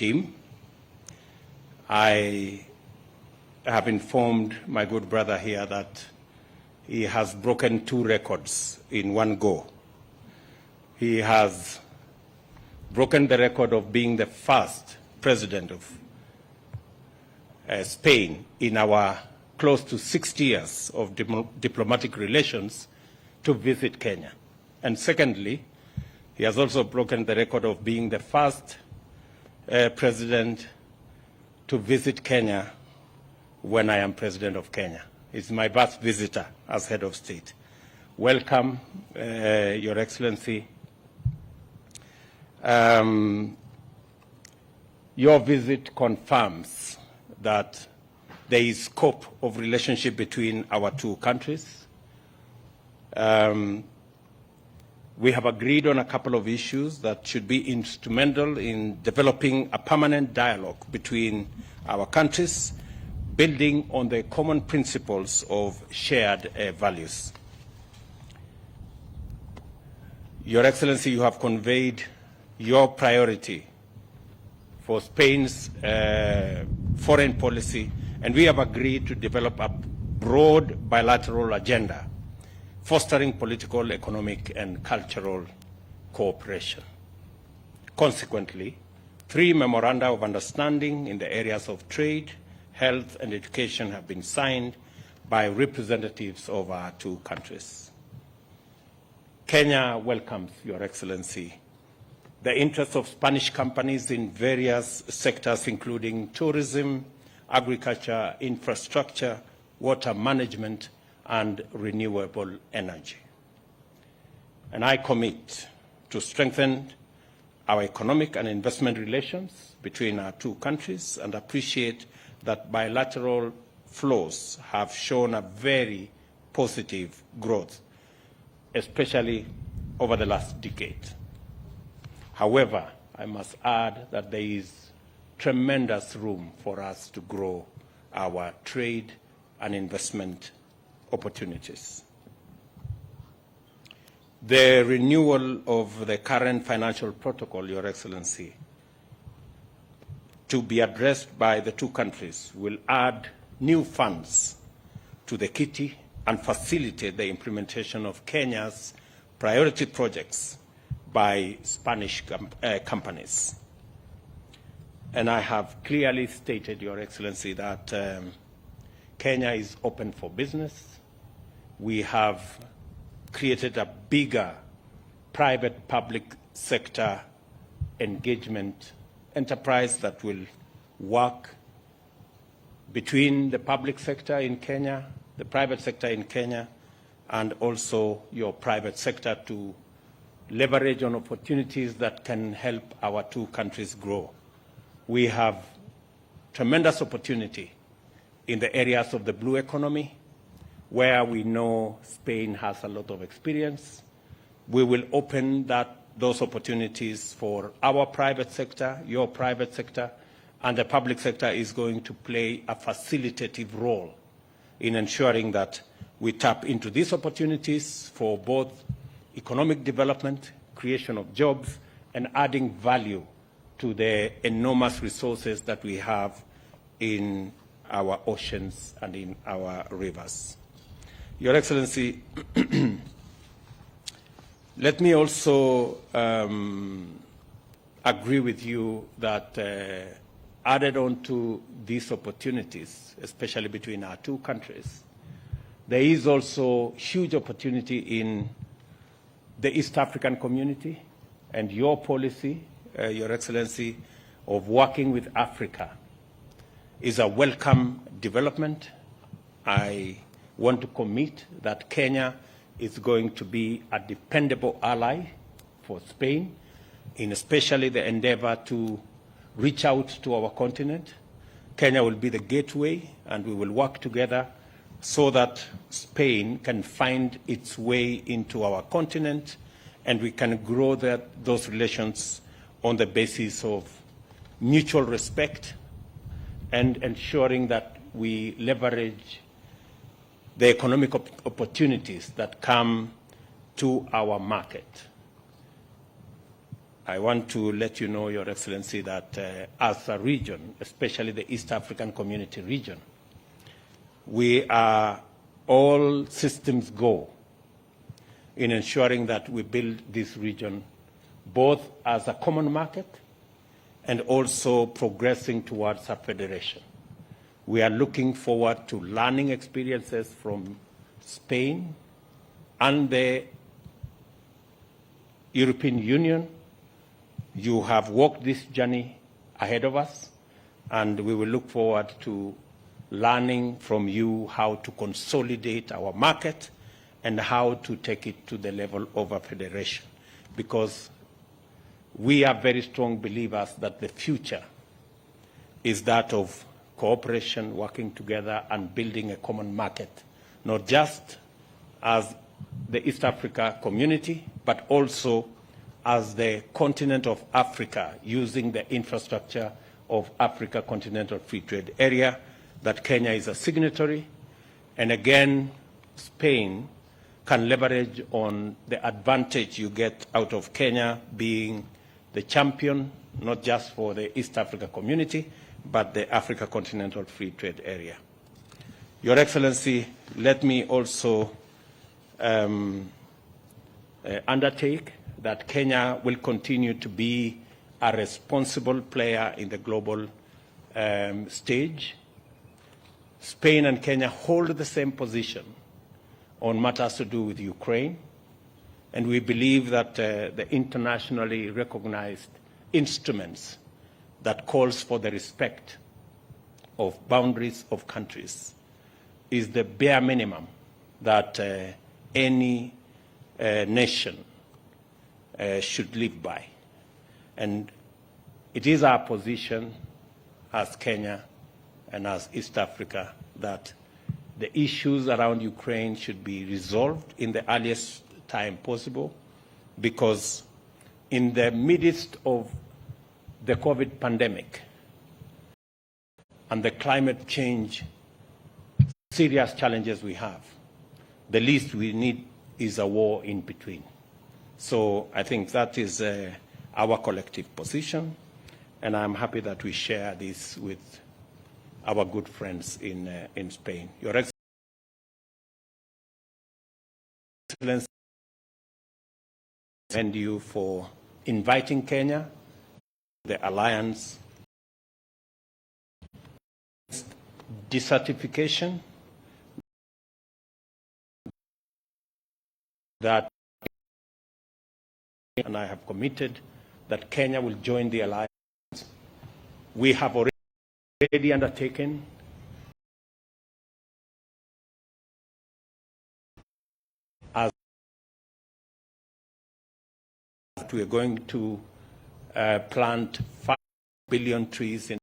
team. I have informed my good brother here that he has broken 2 records in one go. He has broken the record of being the first president of Spain in our close to 60 years of diplomatic relations to visit Kenya. And secondly, he has also broken the record of being the first president to visit Kenya when I am president of Kenya. He's my first visitor as head of state. Welcome, Your Excellency. Your visit confirms that there is scope of relationship between our 2 countries. We have agreed on a couple of issues that should be instrumental in developing a permanent dialogue between our countries, building on the common principles of shared values. Your Excellency, you have conveyed your priority for Spain's foreign policy, and we have agreed to develop a broad bilateral agenda, fostering political, economic, and cultural cooperation. Consequently, 3 memoranda of understanding in the areas of trade, health, and education have been signed by representatives of our 2 countries. Kenya welcomes, Your Excellency, the interests of Spanish companies in various sectors, including tourism, agriculture, infrastructure, water management, and renewable energy. And I commit to strengthen our economic and investment relations between our 2 countries and appreciate that bilateral flows have shown a very positive growth, especially over the last decade. However, I must add that there is tremendous room for us to grow our trade and investment opportunities. The renewal of the current financial protocol, Your Excellency, to be addressed by the 2 countries will add new funds to the kitty and facilitate the implementation of Kenya's priority projects by Spanish companies. And I have clearly stated, Your Excellency, that Kenya is open for business. We have created a bigger private-public sector engagement enterprise that will work between the public sector in Kenya, the private sector in Kenya, and also your private sector to leverage on opportunities that can help our 2 countries grow. We have tremendous opportunity in the areas of the blue economy, where we know Spain has a lot of experience. We will open those opportunities for our private sector, your private sector, and the public sector is going to play a facilitative role in ensuring that we tap into these opportunities for both economic development, creation of jobs, and adding value to the enormous resources that we have in our oceans and in our rivers. Your Excellency, let me also agree with you that added on to these opportunities, especially between our 2 countries, there is also huge opportunity in the East African community, and your policy, Your Excellency, of working with Africa is a welcome development. I want to commit that Kenya is going to be a dependable ally for Spain, in especially the endeavor to reach out to our continent. Kenya will be the gateway, and we will work together so that Spain can find its way into our continent, and we can grow those relations on the basis of mutual respect and ensuring that we leverage the economic opportunities that come to our market. I want to let you know, Your Excellency, that as a region, especially the East African Community region, we are all systems go in ensuring that we build this region both as a common market and also progressing towards a federation. We are looking forward to learning experiences from Spain and the European Union. You have walked this journey ahead of us, and we will look forward to learning from you how to consolidate our market and how to take it to the level of a federation. Because we are very strong believers that the future is that of cooperation, working together, and building a common market, not just as the East Africa community, but also as the continent of Africa, using the infrastructure of Africa Continental Free Trade Area, that Kenya is a signatory. And again, Spain can leverage on the advantage you get out of Kenya being the champion, not just for the East Africa community, but the Africa Continental Free Trade Area. Your Excellency, let me also undertake that Kenya will continue to be a responsible player in the global stage. Spain and Kenya hold the same position on matters to do with Ukraine, and we believe that the internationally recognized instruments that calls for the respect of boundaries of countries is the bare minimum that any nation should live by. And it is our position as Kenya and as East Africa that the issues around Ukraine should be resolved in the earliest time possible, because in the midst of the COVID pandemic and the climate change serious challenges we have, the least we need is a war in between. So I think that is our collective position, and I'm happy that we share this with our good friends in Spain. Your Excellency, I commend you for inviting Kenya, the alliance, decertification, that, and I have committed that Kenya will join the alliance. We have already undertaken as we are going to plant 5 billion trees in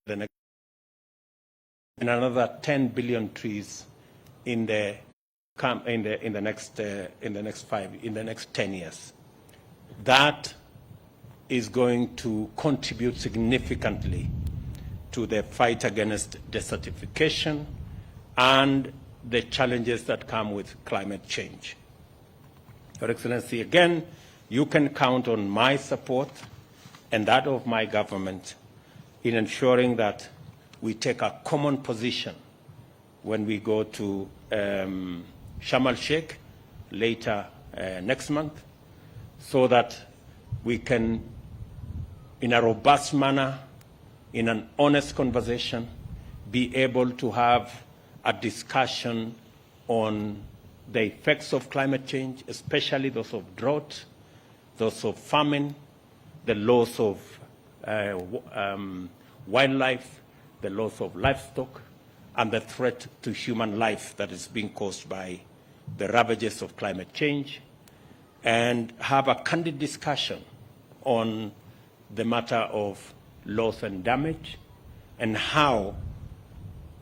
the next, and another 10 billion trees in the next 10 years. That is going to contribute significantly to the fight against desertification and the challenges that come with climate change. Your Excellency, again, you can count on my support and that of my government in ensuring that we take a common position when we go to Sharm el-Sheikh later next month, so that we can, in a robust manner, in an honest conversation, be able to have a discussion on the effects of climate change, especially those of drought, those of famine, the loss of wildlife, the loss of livestock, and the threat to human life that is being caused by the ravages of climate change, and have a candid discussion on the matter of loss and damage, and how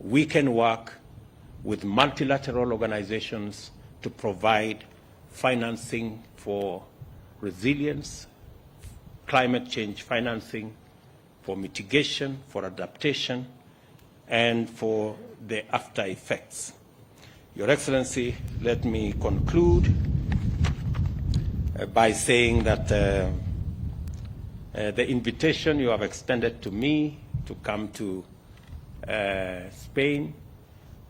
we can work with multilateral organizations to provide financing for resilience, climate change financing, for mitigation, for adaptation, and for the after effects. Your Excellency, let me conclude by saying that the invitation you have extended to me to come to Spain,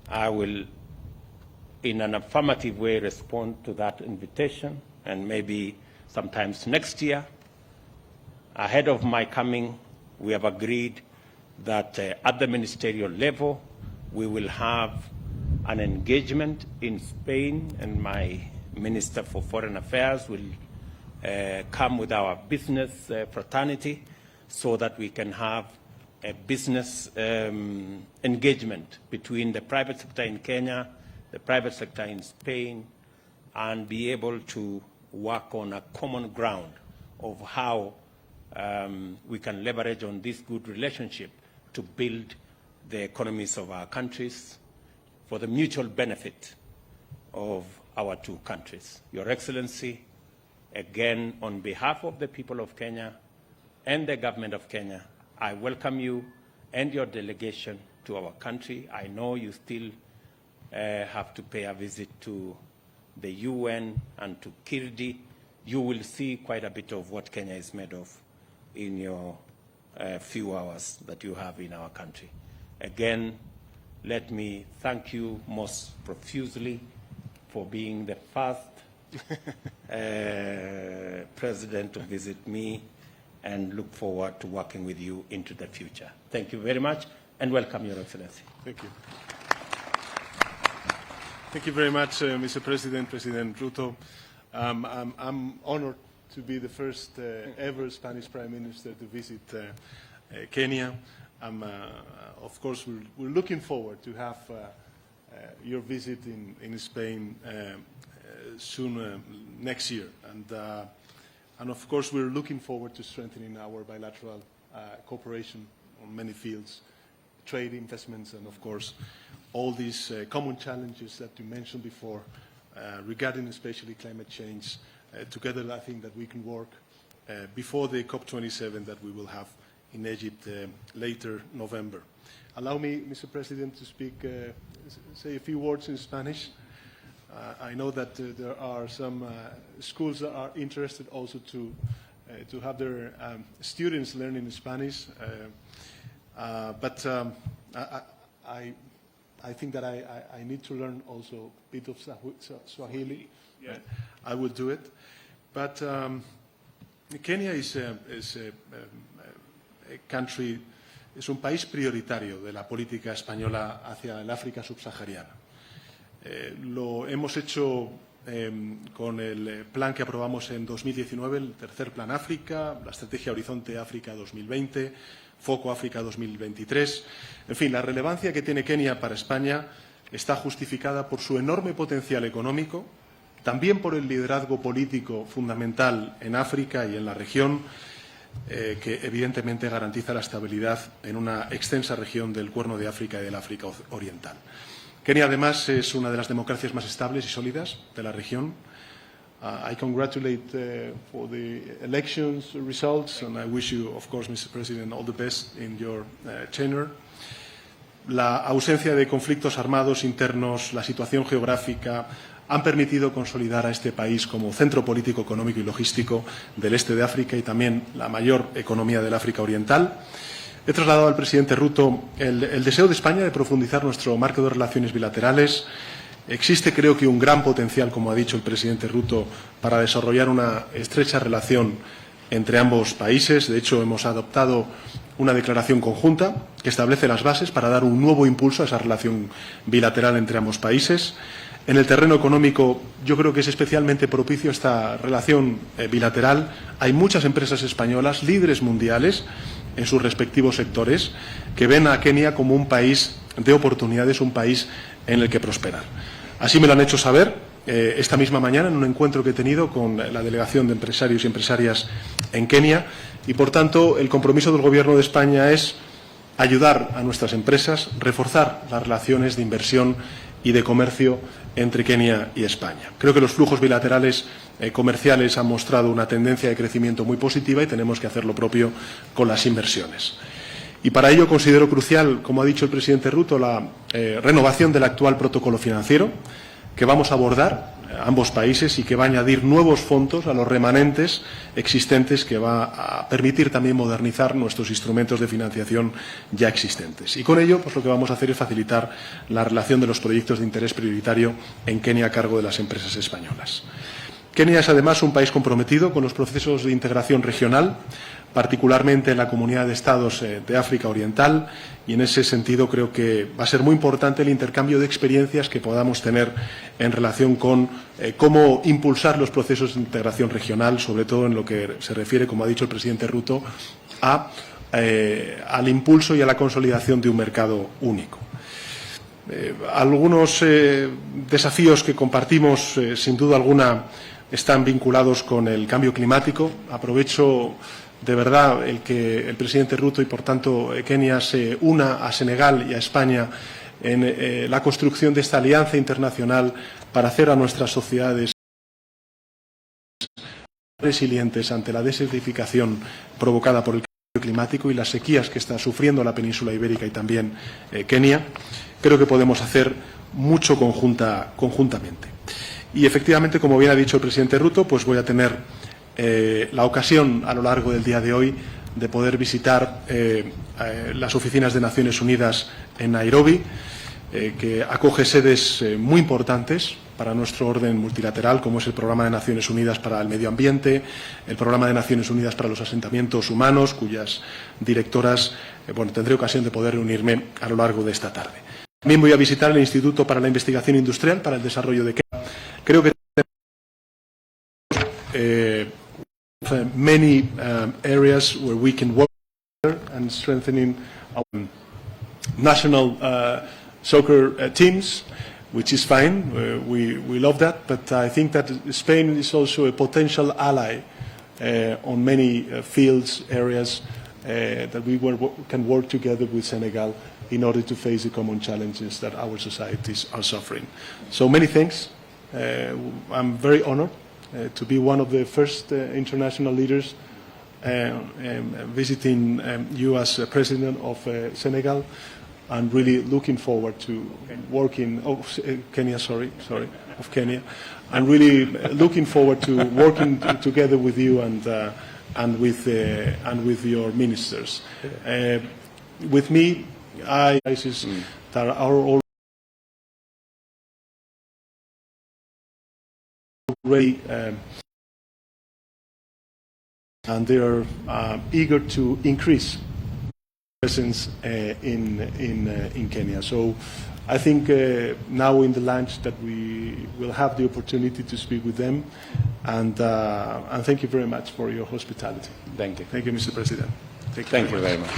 I will, in an affirmative way, respond to that invitation, and maybe sometimes next year. Ahead of my coming, we have agreed that at the ministerial level, we will have an engagement in Spain, and my Minister for Foreign Affairs will come with our business fraternity so that we can have a business engagement between the private sector in Kenya, the private sector in Spain, and be able to work on a common ground of how we can leverage on this good relationship to build the economies of our countries for the mutual benefit of our two countries. Your Excellency, again, on behalf of the people of Kenya and the government of Kenya, I welcome you and your delegation to our country. I know you still have to pay a visit to the UN and to Kirdi. You will see quite a bit of what Kenya is made of in your few hours that you have in our country. Again, let me thank you most profusely for being the first president to visit me, and look forward to working with you into the future. Thank you very much, and welcome, Your Excellency. Thank you. Thank you very much, Mr. President, President Ruto. I'm honored to be the first ever Spanish Prime Minister to visit Kenya. Of course, we're looking forward to have your visit in Spain soon next year. And of course, we're looking forward to strengthening our bilateral cooperation on many fields, trade, investments, and of course, all these common challenges that you mentioned before regarding especially climate change. Together, I think that we can work before the COP27 that we will have in Egypt later November. Allow me, Mr. President, to say a few words in Spanish. I know that there are some schools that are interested also to have their students learning Spanish, but I think that I need to learn also a bit of Swahili. Yeah. I will do it. But Kenya is a country, es un país prioritario de la política española hacia el África subsahariana. Lo hemos hecho con el plan que aprobamos en 2019, el tercer plan África, la estrategia Horizonte África 2020, Foco África 2023. En fin, la relevancia que tiene Kenia para España está justificada por su enorme potencial económico, también por el liderazgo político fundamental en África y en la región, que evidentemente garantiza la estabilidad en una extensa región del Cuerno de África y del África Oriental. Kenia, además, es una de las democracias más estables y sólidas de la región. I congratulate for the elections results, and I wish you, of course, Mr. President, all the best in your tenure. La ausencia de conflictos armados internos, la situación geográfica, han permitido consolidar a este país como centro político, económico y logístico del este de África y también la mayor economía del África Oriental. He trasladado al presidente Ruto el deseo de España de profundizar nuestro marco de relaciones bilaterales. Existe, creo que, un gran potencial, como ha dicho el presidente Ruto, para desarrollar una estrecha relación entre ambos países. De hecho, hemos adoptado una declaración conjunta que establece las bases para dar un nuevo impulso a esa relación bilateral entre ambos países. En el terreno económico, yo creo que es especialmente propicio esta relación bilateral. Hay muchas empresas españolas, líderes mundiales en sus respectivos sectores, que ven a Kenia como un país de oportunidades, un país en el que prosperar. Así me lo han hecho saber esta misma mañana en un encuentro que he tenido con la delegación de empresarios y empresarias en Kenia y, por tanto, el compromiso del Gobierno de España es ayudar a nuestras empresas, reforzar las relaciones de inversión y de comercio entre Kenia y España. Creo que los flujos bilaterales comerciales han mostrado una tendencia de crecimiento muy positiva y tenemos que hacer lo propio con las inversiones. Y para ello considero crucial, como ha dicho el presidente Ruto, la renovación del actual protocolo financiero que vamos a abordar ambos países y que va a añadir nuevos fondos a los remanentes existentes, que va a permitir también modernizar nuestros instrumentos de financiación ya existentes. Y con ello, pues lo que vamos a hacer es facilitar la relación de los proyectos de interés prioritario en Kenia a cargo de las empresas españolas. Kenia es además un país comprometido con los procesos de integración regional, particularmente en la Comunidad de Estados de África Oriental, y en ese sentido creo que va a ser muy importante el intercambio de experiencias que podamos tener en relación con cómo impulsar los procesos de integración regional, sobre todo en lo que se refiere, como ha dicho el presidente Ruto, al impulso y a la consolidación de un mercado único. Algunos desafíos que compartimos, sin duda alguna, están vinculados con el cambio climático. Aprovecho de verdad el que el presidente Ruto y, por tanto, Kenia se una a Senegal y a España en la construcción de esta alianza internacional para hacer a nuestras sociedades resilientes ante la desertificación provocada por el cambio climático y las sequías que está sufriendo la península ibérica y también Kenia. Creo que podemos hacer mucho conjuntamente. Y efectivamente, como bien ha dicho el presidente Ruto, pues voy a tener la ocasión a lo largo del día de hoy de poder visitar las oficinas de Naciones Unidas en Nairobi, que acoge sedes muy importantes para nuestro orden multilateral, como es el Programa de Naciones Unidas para el Medio Ambiente, el Programa de Naciones Unidas para los Asentamientos Humanos, cuyas directoras tendré ocasión de poder reunirme a lo largo de esta tarde. También voy a visitar el Instituto para la Investigación Industrial para el Desarrollo de Kenia. Creo que many areas where we can work together and strengthening our national soccer teams, which is fine. We love that, but I think that Spain is also a potential ally on many fields, areas that we can work together with Senegal in order to face the common challenges that our societies are suffering. So many thanks. I'm very honored to be one of the first international leaders visiting you as President of Senegal, and really looking forward to working, of Kenya, and really looking forward to working together with you and with your ministers. With me, that are already and they are eager to increase presence in Kenya. So I think now in the lunch that we will have the opportunity to speak with them, and thank you very much for your hospitality. Thank you. Thank you, Mr. President. Thank you very much.